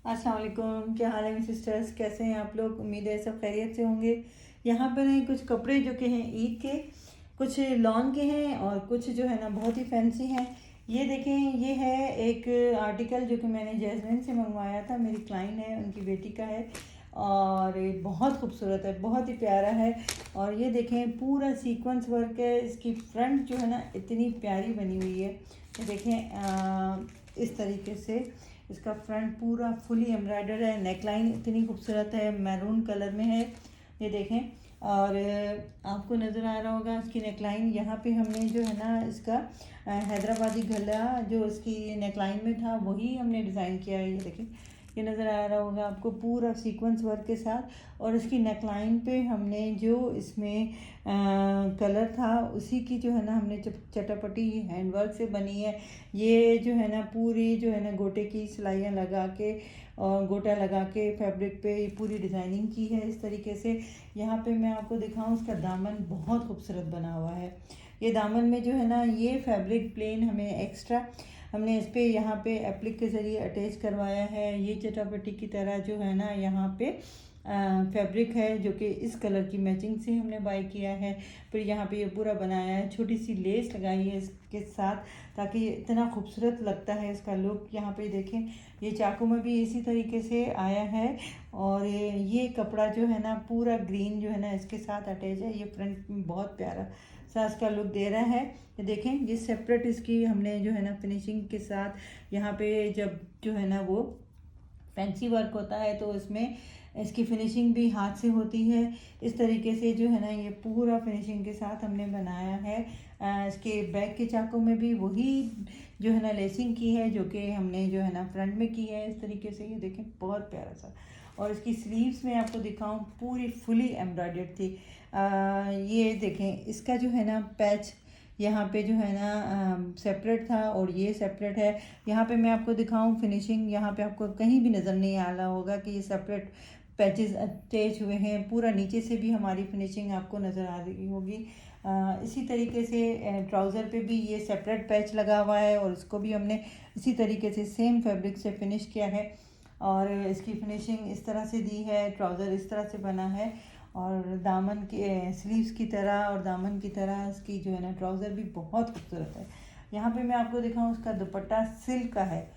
अस्सलाम वालेकुम, क्या हाल है मेरे सिस्टर्स? कैसे हैं आप लोग? उम्मीद है सब खैरियत से होंगे। यहाँ पर हैं कुछ कपड़े जो कि हैं ईद के, कुछ लॉन के हैं और कुछ जो है ना बहुत ही फैंसी हैं। ये देखें, ये है एक आर्टिकल जो कि मैंने जैस्मिन से मंगवाया था, मेरी क्लाइंट है, उनकी बेटी का है और ये बहुत खूबसूरत है, बहुत ही प्यारा है। और ये देखें पूरा सीक्वेंस वर्क है, इसकी फ्रंट जो है ना इतनी प्यारी बनी हुई है। ये देखें इस तरीके से इसका फ्रंट पूरा फुली एम्ब्रॉयडर है, नेकलाइन इतनी खूबसूरत है, मैरून कलर में है। ये देखें और आपको नज़र आ रहा होगा इसकी नेकलाइन। यहाँ पे हमने जो है ना इसका हैदराबादी गला जो इसकी नेकलाइन में था वही हमने डिज़ाइन किया है। ये देखें, ये नज़र आ रहा होगा आपको पूरा सीक्वेंस वर्क के साथ। और इसकी नेकलाइन पे हमने जो इसमें कलर था उसी की जो है ना हमने चटापटी हैंडवर्क से बनी है। ये जो है ना पूरी जो है ना गोटे की सिलाइयाँ लगा के और गोटा लगा के फैब्रिक पे पूरी डिज़ाइनिंग की है इस तरीके से। यहाँ पे मैं आपको दिखाऊं, इसका दामन बहुत खूबसूरत बना हुआ है। ये दामन में जो है ना ये फैब्रिक प्लेन हमें एक्स्ट्रा हमने इस पे यहाँ पे एप्लिक के ज़रिए अटैच करवाया है। ये चटापटी की तरह जो है ना यहाँ पे फैब्रिक है जो कि इस कलर की मैचिंग से हमने बाय किया है। फिर यहाँ पे ये पूरा बनाया है, छोटी सी लेस लगाई है इसके साथ ताकि ये इतना खूबसूरत लगता है इसका लुक। यहाँ पे देखें, ये चाकू में भी इसी तरीके से आया है। और ये कपड़ा जो है ना पूरा ग्रीन जो है ना इसके साथ अटैच है। ये फ्रंट में बहुत प्यारा सा इसका लुक दे रहा है। ये देखें, ये सेपरेट इसकी हमने जो है ना फिनिशिंग के साथ यहाँ पे जब जो है ना वो फैंसी वर्क होता है तो इसमें इसकी फिनिशिंग भी हाथ से होती है। इस तरीके से जो है ना ये पूरा फिनिशिंग के साथ हमने बनाया है। इसके बैक के चाकों में भी वही जो है ना लेसिंग की है जो कि हमने जो है ना फ्रंट में की है इस तरीके से। ये देखें बहुत प्यारा सा। और इसकी स्लीव्स में आपको दिखाऊं पूरी फुली एम्ब्रॉयडर्ड थी। ये देखें, इसका जो है ना पैच यहाँ पे जो है ना सेपरेट था और ये सेपरेट है। यहाँ पे मैं आपको दिखाऊं फिनिशिंग, यहाँ पे आपको कहीं भी नज़र नहीं आ रहा होगा कि ये सेपरेट पैचेस अटैच हुए हैं। पूरा नीचे से भी हमारी फिनिशिंग आपको नज़र आ रही होगी। इसी तरीके से ट्राउज़र पे भी ये सेपरेट पैच लगा हुआ है और उसको भी हमने इसी तरीके से सेम फैब्रिक से फिनिश किया है। और इसकी फिनिशिंग इस तरह से दी है, ट्राउज़र इस तरह से बना है और दामन के स्लीव्स की तरह और दामन की तरह इसकी जो है ना ट्राउज़र भी बहुत खूबसूरत है। यहाँ पे मैं आपको दिखाऊं, उसका दुपट्टा सिल्क का है,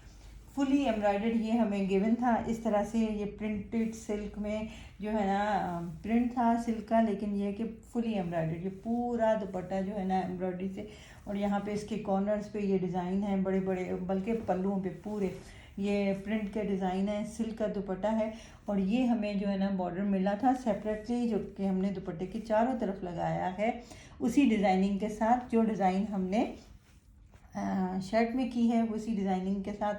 फुली एम्ब्रॉयडर्ड ये हमें गिवन था इस तरह से। ये प्रिंटेड सिल्क में जो है ना प्रिंट था सिल्क का, लेकिन ये कि फुली एम्ब्रॉयडर्ड ये पूरा दुपट्टा जो है ना एम्ब्रॉयडरी से। और यहाँ पे इसके कॉर्नर्स पे ये डिज़ाइन है बड़े बड़े, बल्कि पल्लुओं पे पूरे ये प्रिंट के डिज़ाइन है, सिल्क का दुपट्टा है। और ये हमें जो है ना बॉर्डर मिला था सेपरेटली जो कि हमने दुपट्टे की चारों तरफ लगाया है उसी डिज़ाइनिंग के साथ। जो डिज़ाइन हमने शर्ट में की है उसी डिज़ाइनिंग के साथ,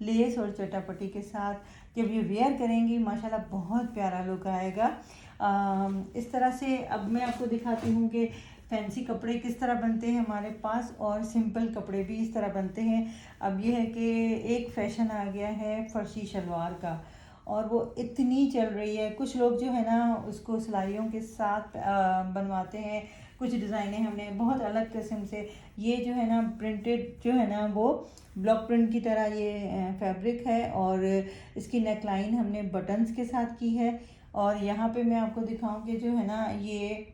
लेस और चटापटी के साथ। जब ये वेयर करेंगी माशाल्लाह बहुत प्यारा लुक आएगा। इस तरह से अब मैं आपको दिखाती हूँ कि फैंसी कपड़े किस तरह बनते हैं हमारे पास और सिंपल कपड़े भी इस तरह बनते हैं। अब ये है कि एक फ़ैशन आ गया है फ़र्शी शलवार का और वो इतनी चल रही है। कुछ लोग जो है ना उसको सिलाइयों के साथ बनवाते हैं, कुछ डिज़ाइनें हमने बहुत अलग किस्म से। ये जो है ना प्रिंटेड जो है ना वो ब्लॉक प्रिंट की तरह ये फैब्रिक है और इसकी नेकलाइन हमने बटन्स के साथ की है। और यहाँ पे मैं आपको दिखाऊं कि जो है ना ये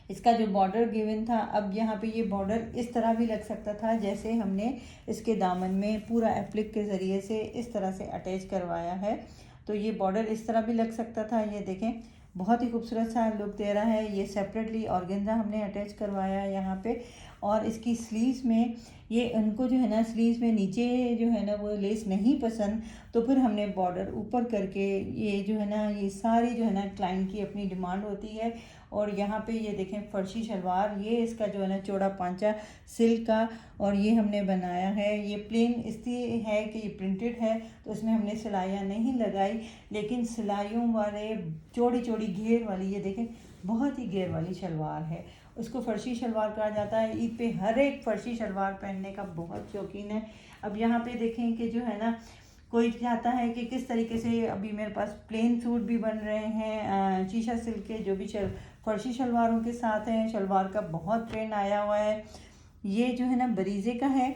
इसका जो बॉर्डर गिवन था, अब यहाँ पे ये बॉर्डर इस तरह भी लग सकता था जैसे हमने इसके दामन में पूरा एप्लिक के ज़रिए से इस तरह से अटैच करवाया है, तो ये बॉर्डर इस तरह भी लग सकता था। ये देखें बहुत ही खूबसूरत सा लुक दे रहा है। ये सेपरेटली ऑर्गेन्जा हमने अटैच करवाया है यहाँ पे। और इसकी स्लीव्स में ये उनको जो है ना स्लीव्स में नीचे जो है ना वो लेस नहीं पसंद, तो फिर हमने बॉर्डर ऊपर करके ये जो है ना ये सारी जो है ना क्लाइंट की अपनी डिमांड होती है। और यहाँ पे ये देखें फर्शी शलवार, ये इसका जो है ना चौड़ा पांचा सिल्क का और ये हमने बनाया है। ये प्लेन इसलिए है कि ये प्रिंटेड है तो इसमें हमने सिलाइयाँ नहीं लगाई, लेकिन सिलाइयों वाले चौड़ी चौड़ी घेर वाली ये देखें बहुत ही घेर वाली शलवार है, उसको फ़र्शी शलवार कहा जाता है। ईद पे हर एक फ़र्शी शलवार पहनने का बहुत शौकीन है। अब यहाँ पे देखें कि जो है ना कोई चाहता है कि किस तरीके से, अभी मेरे पास प्लेन सूट भी बन रहे हैं शीशा सिल्क के जो भी फ़र्शी शलवारों के साथ हैं। शलवार का बहुत ट्रेंड आया हुआ है। ये जो है ना बरीज़े का है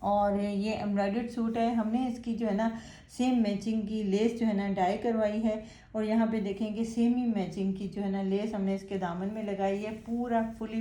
और ये एम्ब्रॉयडर्ड सूट है। हमने इसकी जो है ना सेम मैचिंग की लेस जो है ना डाई करवाई है, और यहाँ पे देखेंगे सेम ही मैचिंग की जो है ना लेस हमने इसके दामन में लगाई है। पूरा फुली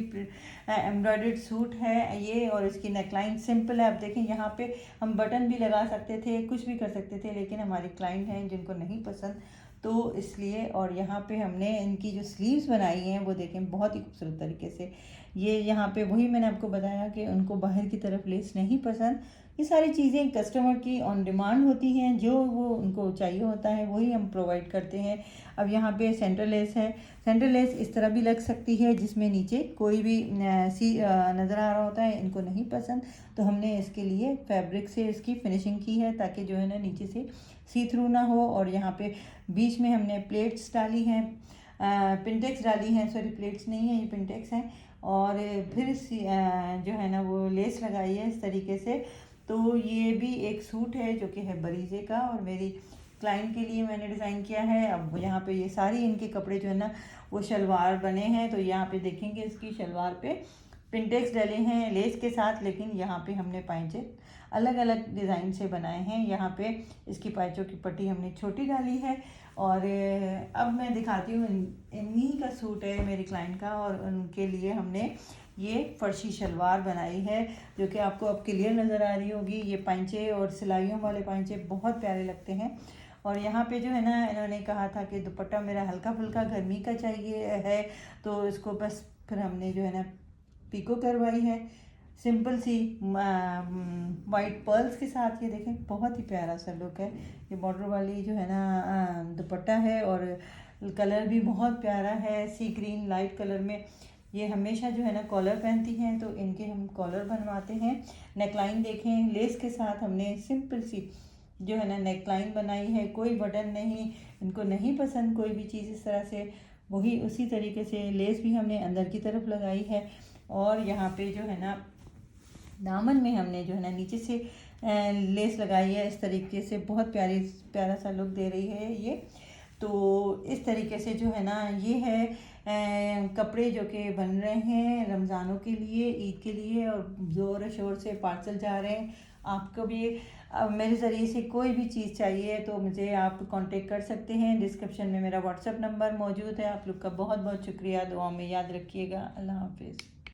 एम्ब्रॉयडर्ड सूट है ये, और इसकी नेकलाइन सिंपल है। आप देखें यहाँ पे हम बटन भी लगा सकते थे, कुछ भी कर सकते थे, लेकिन हमारी क्लाइंट हैं जिनको नहीं पसंद, तो इसलिए। और यहाँ पे हमने इनकी जो स्लीव्स बनाई हैं वो देखें बहुत ही खूबसूरत तरीके से। ये यहाँ पे वही मैंने आपको बताया कि उनको बाहर की तरफ लेस नहीं पसंद। ये सारी चीज़ें कस्टमर की ऑन डिमांड होती हैं, जो वो उनको चाहिए होता है वही हम प्रोवाइड करते हैं। अब यहाँ पे सेंटर लेस है। सेंटर लेस इस तरह भी लग सकती है जिसमें नीचे कोई भी नज़र आ रहा होता है, इनको नहीं पसंद, तो हमने इसके लिए फैब्रिक से इसकी फिनिशिंग की है ताकि जो है ना नीचे से सी थ्रू ना हो। और यहाँ पे बीच में हमने प्लेट्स डाली हैं, पिंटेक्स डाली हैं, सॉरी प्लेट्स नहीं है ये पिंटेक्स हैं। और फिर जो है ना वो लेस लगाई है इस तरीके से। तो ये भी एक सूट है जो कि है बरीजे का, और मेरी क्लाइंट के लिए मैंने डिज़ाइन किया है। अब यहाँ पे ये सारी इनके कपड़े जो है ना वो शलवार बने हैं, तो यहाँ पे देखेंगे इसकी शलवार पे पिंटेक्स डले हैं लेस के साथ, लेकिन यहाँ पे हमने पाइचे अलग अलग डिज़ाइन से बनाए हैं। यहाँ पे इसकी पाइचों की पट्टी हमने छोटी डाली है। और अब मैं दिखाती हूँ, इन्हीं का सूट है मेरी क्लाइंट का, और उनके लिए हमने ये फर्शी शलवार बनाई है जो कि आपको अब क्लियर नज़र आ रही होगी। ये पाइचे और सिलाइयों वाले पाइचे बहुत प्यारे लगते हैं। और यहाँ पे जो है ना इन्होंने कहा था कि दुपट्टा मेरा हल्का फुल्का गर्मी का चाहिए है, तो इसको बस फिर हमने जो है ना पिको करवाई है सिंपल सी वाइट पर्ल्स के साथ। ये देखें बहुत ही प्यारा सा लुक है। ये बॉर्डर वाली जो है ना दुपट्टा है, और कलर भी बहुत प्यारा है, सी ग्रीन लाइट कलर में। ये हमेशा जो है ना कॉलर पहनती हैं, तो इनके हम कॉलर बनवाते हैं। नेकलाइन देखें लेस के साथ हमने सिंपल सी जो है ना नेकलाइन बनाई है, कोई बटन नहीं, इनको नहीं पसंद कोई भी चीज़ इस तरह से, वही उसी तरीके से लेस भी हमने अंदर की तरफ लगाई है। और यहाँ पे जो है ना दामन में हमने जो है ना नीचे से लेस लगाई है इस तरीके से, बहुत प्यारा सा लुक दे रही है ये। तो इस तरीके से जो है ना ये है कपड़े जो कि बन रहे हैं रमज़ानों के लिए, ईद के लिए, और ज़ोर शोर से पार्सल जा रहे हैं। आपको भी मेरे ज़रिए से कोई भी चीज़ चाहिए तो मुझे आप कांटेक्ट कर सकते हैं। डिस्क्रिप्शन में मेरा व्हाट्सएप नंबर मौजूद है। आप लोग का बहुत बहुत शुक्रिया, दुआ में याद रखिएगा। अल्लाह हाफिज़।